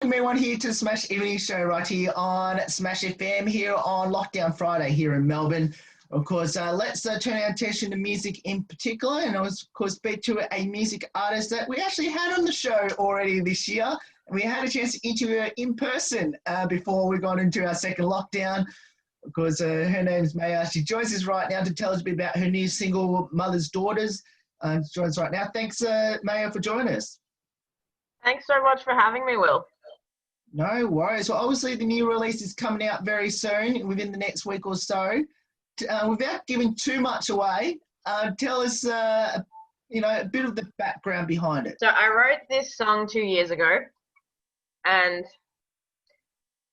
welcome everyone here to the Smash Evening Show right here on Smash FM here on Lockdown Friday here in Melbourne. Of course, let's turn our attention to music in particular, and of course speak to a music artist that we actually had on the show already this year. We had a chance to interview her in person before we got into our second lockdown. Of course, her name's Maja. She joins us right now to tell us a bit about her new single, Mother's Daughters. She joins us right now. Thanks, Maja, for joining us. Thanks so much for having me, Will. No worries. Well, obviously the new release is coming out very soon, within the next week or so. Without giving too much away, tell us, a bit of the background behind it. So I wrote this song 2 years ago, and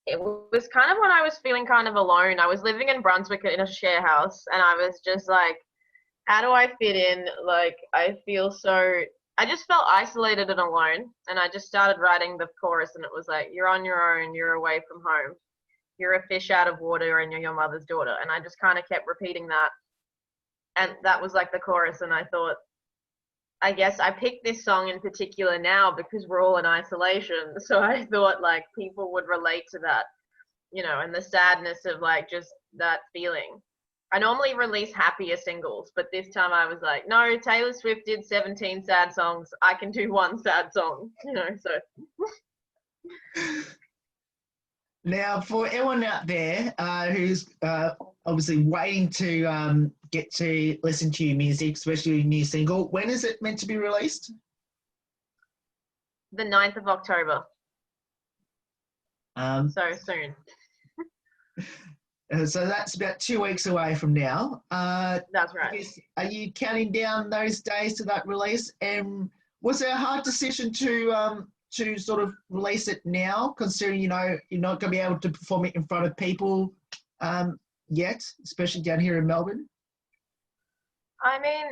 it was kind of when I was feeling kind of alone. I was living in Brunswick in a share house, and I was just like, how do I fit in? Like, I just felt isolated and alone, and I just started writing the chorus, and it was like, you're on your own, you're away from home, you're a fish out of water, and you're your mother's daughter. And I just kind of kept repeating that, and that was like the chorus. And I thought, I guess I picked this song in particular now because we're all in isolation, so I thought like people would relate to that, and the sadness of like just that feeling. I normally release happier singles, but this time I was like, no, Taylor Swift did 17 sad songs. I can do one sad song, so. Now, for everyone out there who's obviously waiting to get to listen to your music, especially your new single, when is it meant to be released? The 9th of October. So soon. So that's about 2 weeks away from now. That's right. I guess, are you counting down those days to that release? And was it a hard decision to sort of release it now, considering you're not going to be able to perform it in front of people yet, especially down here in Melbourne? I mean,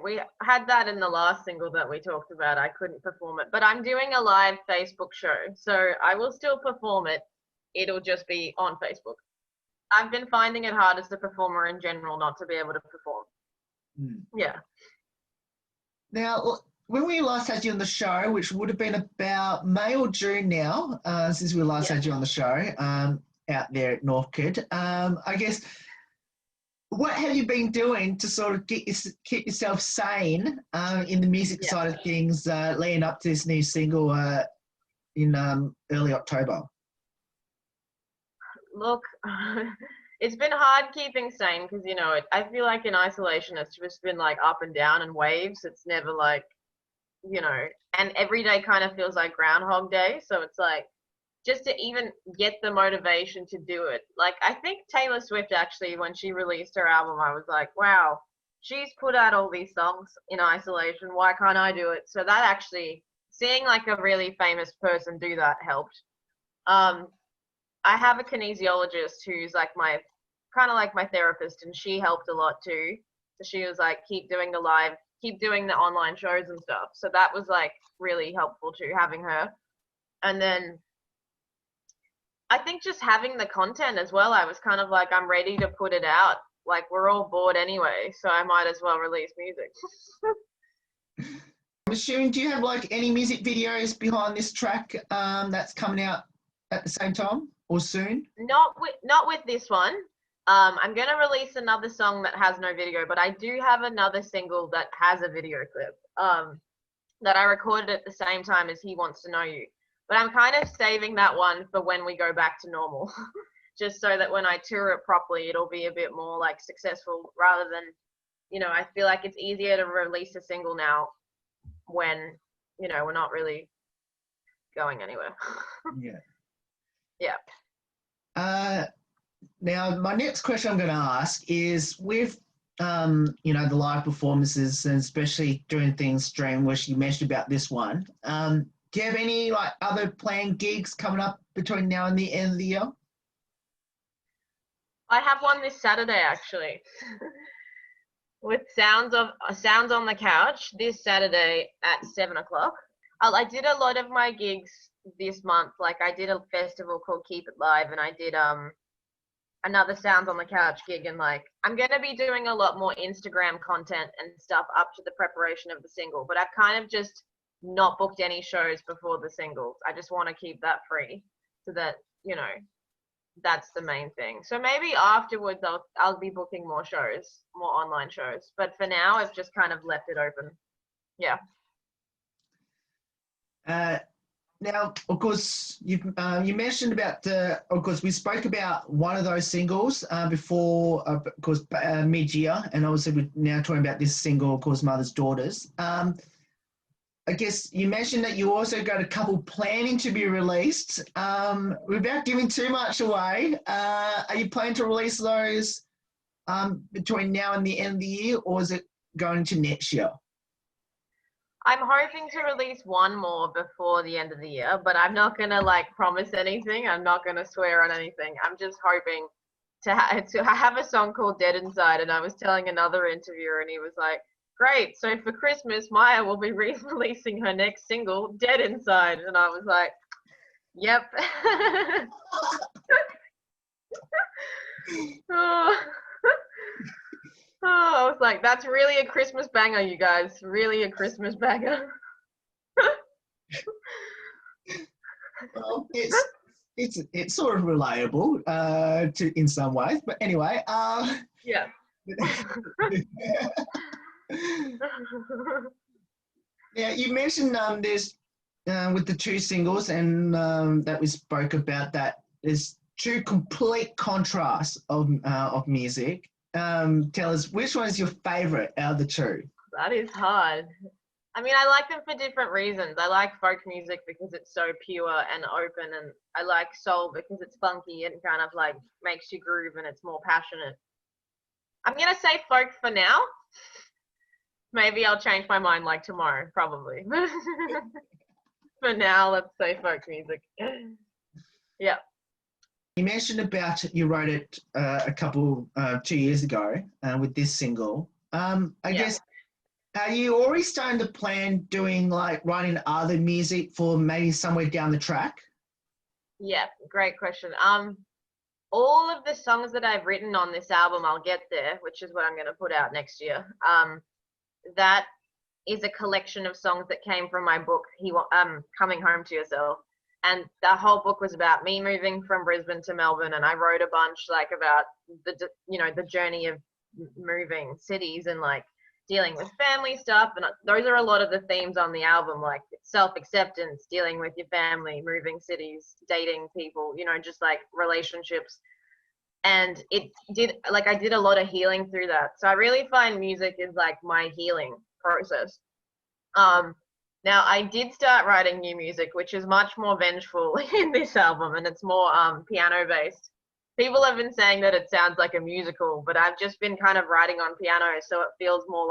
we had that in the last single that we talked about. I couldn't perform it, but I'm doing a live Facebook show, so I will still perform it. It'll just be on Facebook. I've been finding it hard as a performer in general not to be able to perform. Yeah. Now, when we last had you on the show, which would have been about May or June now, since we last had you on the show out there at Northcote, I guess, what have you been doing to sort of keep yourself sane in the music side of things leading up to this new single in early October? Look, it's been hard keeping sane because, I feel like in isolation it's just been like up and down and waves. It's never like, and every day kind of feels like Groundhog Day. So it's like, just to even get the motivation to do it. Like, I think Taylor Swift actually, when she released her album, I was like, wow, she's put out all these songs in isolation. Why can't I do it? So that actually, seeing like a really famous person do that helped. I have a kinesiologist who's like my therapist, and she helped a lot too. So she was like, keep doing the online shows and stuff. So that was like really helpful too, having her. And then I think just having the content as well, I was kind of like, I'm ready to put it out. Like, we're all bored anyway, so I might as well release music. I'm assuming, do you have like any music videos behind this track that's coming out at the same time or soon? Not with this one. I'm going to release another song that has no video, but I do have another single that has a video clip that I recorded at the same time as He Wants to Know You. But I'm kind of saving that one for when we go back to normal, just so that when I tour it properly, it'll be a bit more like successful rather than, I feel like it's easier to release a single now when, we're not really going anywhere. Yeah. Now, my next question I'm going to ask is with, the live performances and especially doing things stream, which you mentioned about this one, do you have any like other planned gigs coming up between now and the end of the year? I have one this Saturday actually, with Sounds on the Couch this Saturday at 7:00. I did a lot of my gigs this month. Like, I did a festival called Keep It Live, and I did another Sounds on the Couch gig, and like, I'm gonna be doing a lot more Instagram content and stuff up to the preparation of the single. But I've kind of just not booked any shows before the singles. I just want to keep that free so that, that's the main thing. So maybe afterwards I'll be booking more shows, more online shows. But for now, I've just kind of left it open. Yeah. Now, of course, you mentioned about of course, we spoke about one of those singles before, of course, mid-year, and obviously we're now talking about this single, of course, Mother's Daughters. I guess you mentioned that you also got a couple planning to be released. Without giving too much away, are you planning to release those between now and the end of the year, or is it going to next year? I'm hoping to release one more before the end of the year, but I'm not going to promise anything. I'm not going to swear on anything. I'm just hoping to have a song called Dead Inside. And I was telling another interviewer and he was like, great. So for Christmas, Maja will be releasing her next single, Dead Inside. And I was like, yep. Oh. Oh, I was like, that's really a Christmas banger, you guys. Really a Christmas banger. Well, it's sort of reliable in some ways, but anyway. Yeah. Yeah, you mentioned there's with the two singles and that we spoke about, that there's two complete contrasts of music. Tell us, which one is your favorite out of the two? That is hard. I mean, I like them for different reasons. I like folk music because it's so pure and open, and I like soul because it's funky and kind of makes you groove and it's more passionate. I'm going to say folk for now. Maybe I'll change my mind tomorrow, probably. For now, let's say folk music. Yeah. You mentioned about you wrote it a couple 2 years ago with this single. I guess, are you already starting to plan doing writing other music for maybe somewhere down the track? Yeah, great question. All of the songs that I've written on this album, I'll Get There, which is what I'm going to put out next year. That is a collection of songs that came from my book, Coming Home to Yourself. And the whole book was about me moving from Brisbane to Melbourne, and I wrote a bunch about the journey of moving cities and dealing with family stuff. And those are a lot of the themes on the album, self-acceptance, dealing with your family, moving cities, dating people, just relationships. And it did I did a lot of healing through that. So I really find music is my healing process. Now, I did start writing new music, which is much more vengeful in this album, and it's more piano-based. People have been saying that it sounds like a musical, but I've just been kind of writing on piano, so it feels more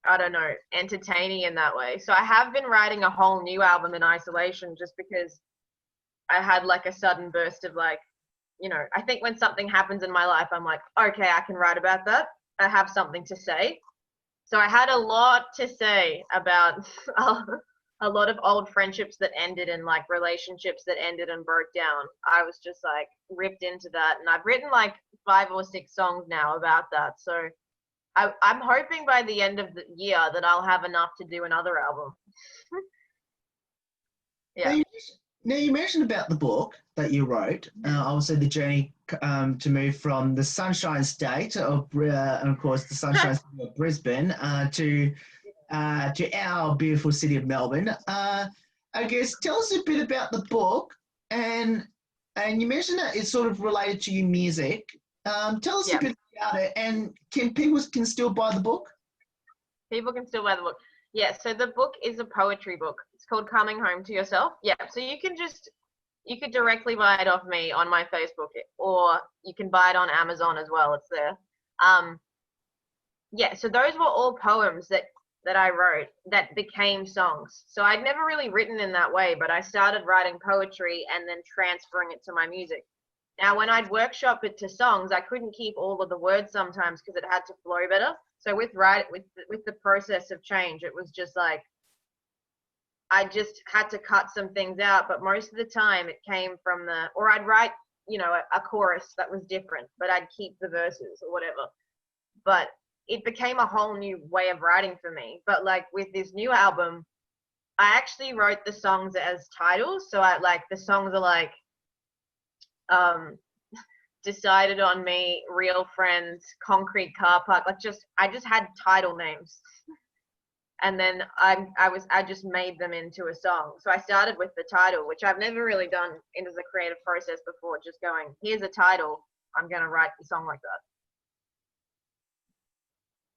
I don't know, entertaining in that way. So I have been writing a whole new album in isolation just because I had a sudden burst of I think when something happens in my life, I'm okay, I can write about that. I have something to say. So I had a lot to say about a lot of old friendships that ended and relationships that ended and broke down. I was just ripped into that, and I've written 5 or 6 songs now about that. So I'm hoping by the end of the year that I'll have enough to do another album. Yeah. Now you mentioned about the book that you wrote, obviously the journey to move from the Sunshine State of, and of course the Sunshine State of Brisbane to our beautiful city of Melbourne. I guess tell us a bit about the book, and you mentioned that it's sort of related to your music. Tell us a bit about it, and people can still buy the book? People can still buy the book. Yeah, so the book is a poetry book. It's called Coming Home to Yourself. Yeah, so you could directly buy it off me on my Facebook, or you can buy it on Amazon as well. It's there. Yeah, so those were all poems that I wrote that became songs. So I'd never really written in that way, but I started writing poetry and then transferring it to my music. Now, when I'd workshop it to songs, I couldn't keep all of the words sometimes because it had to flow better. So with the process of change, it was just I just had to cut some things out, but most of the time it came from or I'd write, a chorus that was different, but I'd keep the verses or whatever. But it became a whole new way of writing for me. But with this new album, I actually wrote the songs as titles. So I like the songs are like um Decided on Me, Real Friends, Concrete Car Park. Like I just had title names. And then I just made them into a song. So I started with the title, which I've never really done in as a creative process before, just going, here's a title, I'm gonna write the song like that.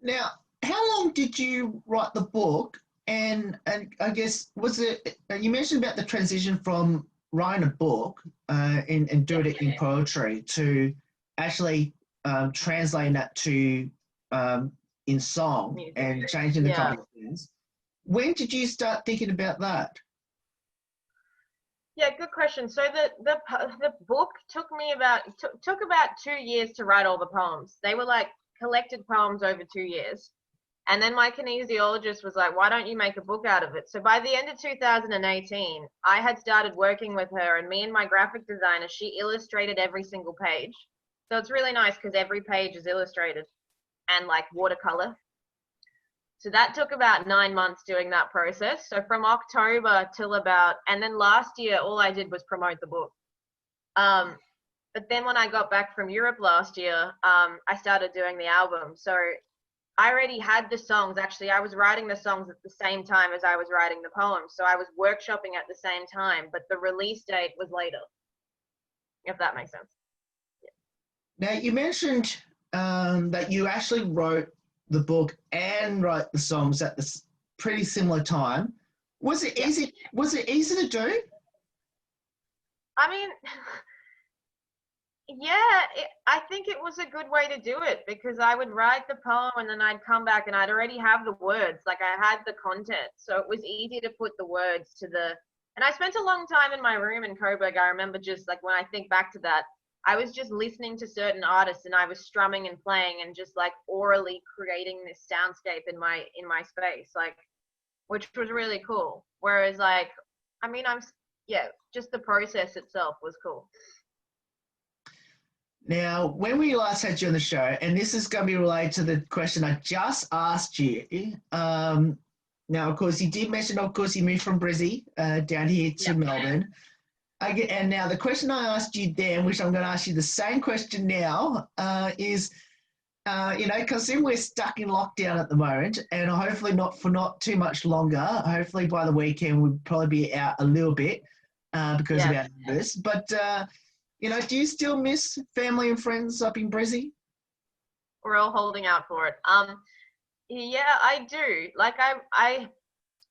Now, how long did you write the book? And I guess was it you mentioned about the transition from writing a book and doing it in poetry to actually translating that to in song Music. and changing a Yeah. couple of things. When did you start thinking about that? Yeah, good question. So the book took me took about 2 years to write all the poems. They were like collected poems over 2 years. And then my kinesiologist was like, why don't you make a book out of it? So by the end of 2018, I had started working with her, and me and my graphic designer, she illustrated every single page. So it's really nice because every page is illustrated and like watercolor. So that took about 9 months doing that process. So from October till about, and then last year, all I did was promote the book. But then when I got back from Europe last year, I started doing the album. So I already had the songs. Actually, I was writing the songs at the same time as I was writing the poems. So I was workshopping at the same time, but the release date was later, if that makes sense. Now, you mentioned that you actually wrote the book and wrote the songs at this pretty similar time. Was it easy? Was it easy to do? I mean, yeah, I think it was a good way to do it because I would write the poem and then I'd come back and I'd already have the words. Like I had the content. So it was easy to put the words to and I spent a long time in my room in Coburg. I remember just like when I think back to that, I was just listening to certain artists and I was strumming and playing and just like orally creating this soundscape in my space, like, which was really cool. Whereas like, I mean, just the process itself was cool. Now, when we last had you on the show, and this is going to be related to the question I just asked you. Now, of course, you did mention, of course, you moved from Brizzy down here to Melbourne. And now the question I asked you then, which I'm going to ask you the same question now, is, because we're stuck in lockdown at the moment, and hopefully not for not too much longer. Hopefully by the weekend we'll probably be out a little bit because of our numbers. But do you still miss family and friends up in Brizzy? We're all holding out for it. Yeah, I do. Like I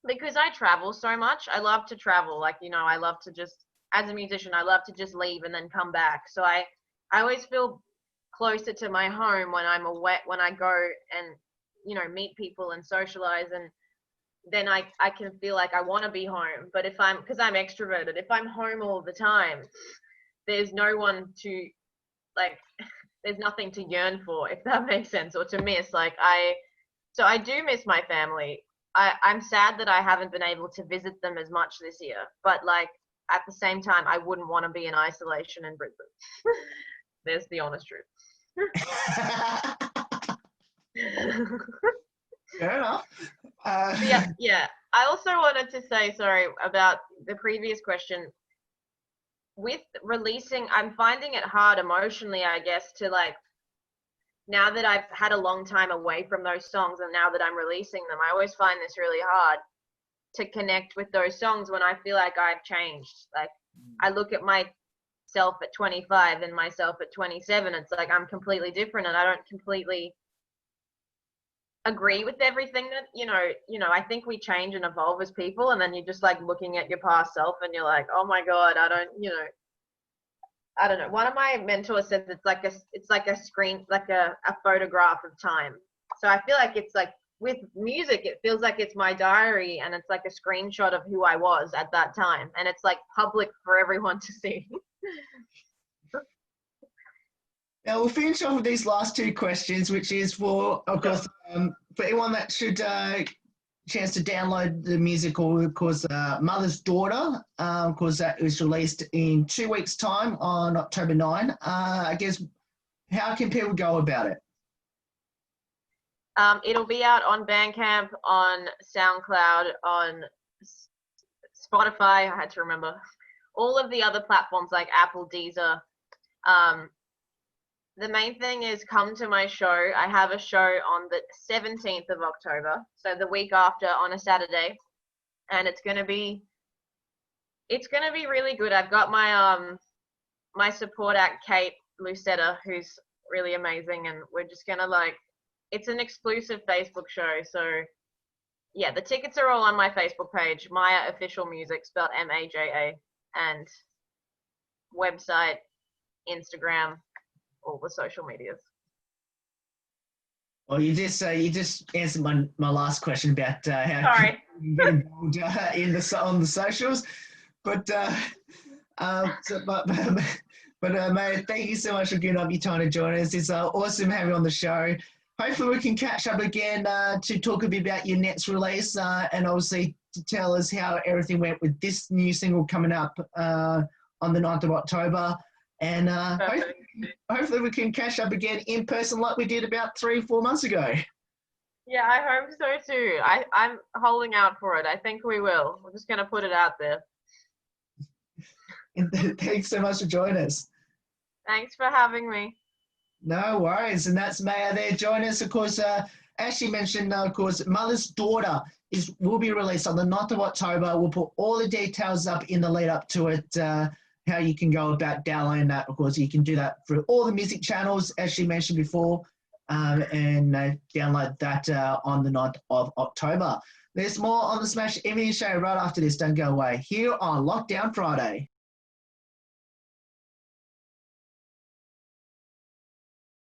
because I travel so much, I love to travel. Like, I love to just, as a musician, I love to just leave and then come back. So I always feel closer to my home when I'm away, when I go and, meet people and socialize. And then I can feel like I want to be home. But because I'm extroverted, if I'm home all the time, there's no one to, like, there's nothing to yearn for, if that makes sense, or to miss. So I do miss my family. I'm sad that I haven't been able to visit them as much this year, but like at the same time, I wouldn't want to be in isolation in Brisbane. There's the honest truth. Fair enough. Yeah. I also wanted to say, sorry, about the previous question. With releasing, I'm finding it hard emotionally, I guess, to like, now that I've had a long time away from those songs and now that I'm releasing them, I always find this really hard to connect with those songs when I feel like I've changed. Like I look at myself at 25 and myself at 27, it's like I'm completely different and I don't completely agree with everything that, I think we change and evolve as people, and then you're just like looking at your past self and you're like, oh my God, I don't know. One of my mentors says it's like a screen, like a photograph of time. So I feel like it's like with music, it feels like it's my diary and it's like a screenshot of who I was at that time. And it's like public for everyone to see. Now we'll finish off with these last two questions, which is for, of course, for anyone that should chance to download the music, or of course Mother's Daughter, of course that was released in 2 weeks time on October 9. I guess, how can people go about it? It'll be out on Bandcamp, on SoundCloud, on Spotify, I had to remember. All of the other platforms like Apple, Deezer. The main thing is come to my show. I have a show on the 17th of October, so the week after on a Saturday, and it's gonna be really good. I've got my my support act Kate Lucetta, who's really amazing, and we're just gonna it's an exclusive Facebook show. So yeah, the tickets are all on my Facebook page, Maja Official Music, spelled MAJA, and website, Instagram, all the social medias. Well, you just answered my last question about how Sorry. you get involved on the socials, but mate, thank you so much for giving up your time to join us. It's awesome having you on the show. Hopefully we can catch up again to talk a bit about your next release and obviously to tell us how everything went with this new single coming up on the 9th of October. And hopefully we can catch up again in person like we did about 3 or 4 months ago. Yeah, I hope so too. I'm holding out for it. I think we will. We're just going to put it out there. Thanks so much for joining us. Thanks for having me. No worries. And that's Maja there joining us. Of course, as she mentioned, of course, Mother's Daughter will be released on the 9th of October. We'll put all the details up in the lead up to it, how you can go about downloading that. Of course, you can do that through all the music channels, as she mentioned before, and download that on the 9th of October. There's more on the Smash Everything Show right after this. Don't go away. Here on Lockdown Friday.